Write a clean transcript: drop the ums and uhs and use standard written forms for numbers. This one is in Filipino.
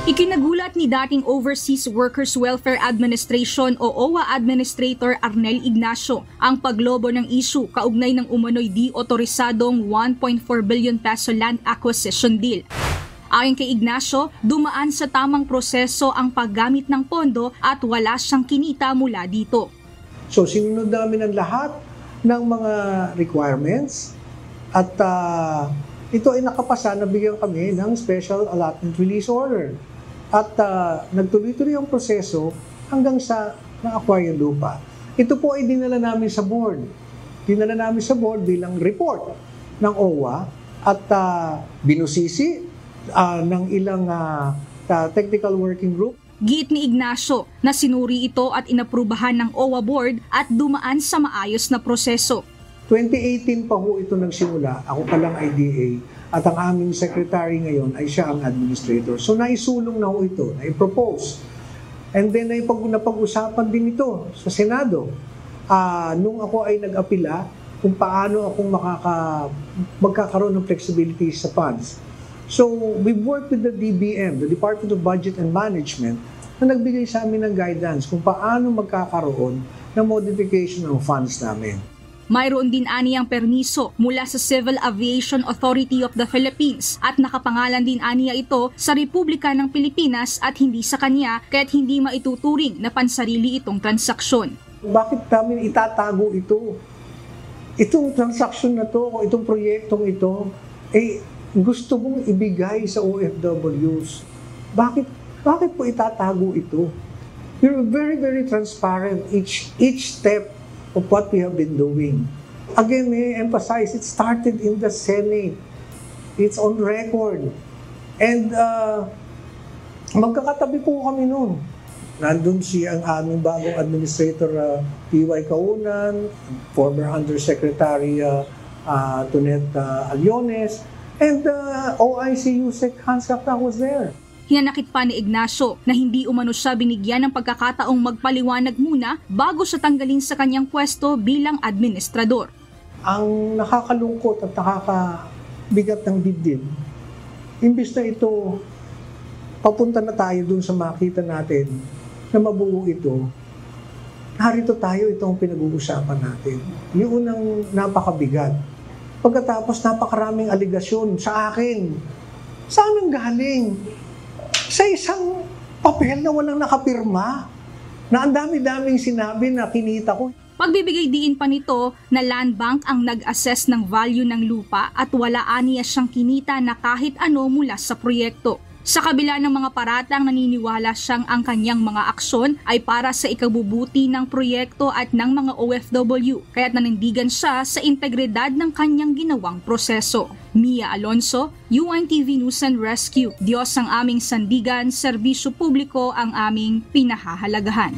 Ikinagulat ni dating Overseas Workers Welfare Administration o OWA Administrator Arnel Ignacio ang paglobo ng issue kaugnay ng umano'y di otorisadong 1.4 billion peso land acquisition deal. Ayon kay Ignacio, dumaan sa tamang proseso ang paggamit ng pondo at wala siyang kinita mula dito. So sinunod namin ang lahat ng mga requirements at ito ay nakapasa, nabigyan kami ng Special Allotment Release Order. At nagtuloy-tuloy ang proseso hanggang sa na-acquire yung lupa. Ito po ay dinala namin sa board. Dinala namin sa board bilang report ng OWA at binusisi ng ilang technical working group. Giit ni Ignacio na sinuri ito at inaprubahan ng OWA board at dumaan sa maayos na proseso. 2018 pa ho ito nagsimula, ako pa lang IDA, at ang aming secretary ngayon ay siya ang administrator. So naisulong na ho ito, naipropose. And then napag-usapan din ito sa Senado. Nung ako ay nag-apila kung paano akong magkakaroon ng flexibility sa funds. So we've worked with the DBM, the Department of Budget and Management, na nagbigay sa amin ng guidance kung paano magkakaroon ng modification ng funds namin. Mayroon din aniyang permiso mula sa Civil Aviation Authority of the Philippines at nakapangalan din aniya ito sa Republika ng Pilipinas at hindi sa kanya kaya't hindi maituturing na pansarili itong transaksyon. Bakit namin itatago ito? Itong transaksyon na to, itong proyektong ito, gusto mong ibigay sa OFWs. Bakit po itatago ito? We're very, very transparent each step of what we have been doing. Again, may I emphasize, it started in the Senate. It's on record. And magkakatabi po kami noon. Nandun ang aming bagong administrator, P.Y. Kaunan, former Undersecretary Tonet Aliones, and OIC Yusek Hans Kapta was there. Hinanakit pa ni Ignacio na hindi umano siya binigyan ng pagkakataong magpaliwanag muna bago siya tanggalin sa kanyang pwesto bilang administrador. Ang nakakalungkot at nakakabigat ng dibdib, imbis na ito, papunta na tayo dun sa makita natin na mabuo ito, narito tayo, itong pinag-uusapan natin. Yung unang napakabigat. Pagkatapos napakaraming aligasyon sa akin. Saan ang galing? Sa isang papel na walang nakapirma, na ang dami-daming sinabi na kinita ko. Pagbibigay diin pa nito na Land Bank ang nag-assess ng value ng lupa at wala aniya siyang kinita na kahit ano mula sa proyekto. Sa kabila ng mga paratang naniniwala siyang ang kanyang mga aksyon ay para sa ikabubuti ng proyekto at ng mga OFW, kaya't nanindigan siya sa integridad ng kanyang ginawang proseso. Mia Alonso, UNTV News and Rescue. Diyos ang aming sandigan, serbisyo publiko ang aming pinahahalagahan.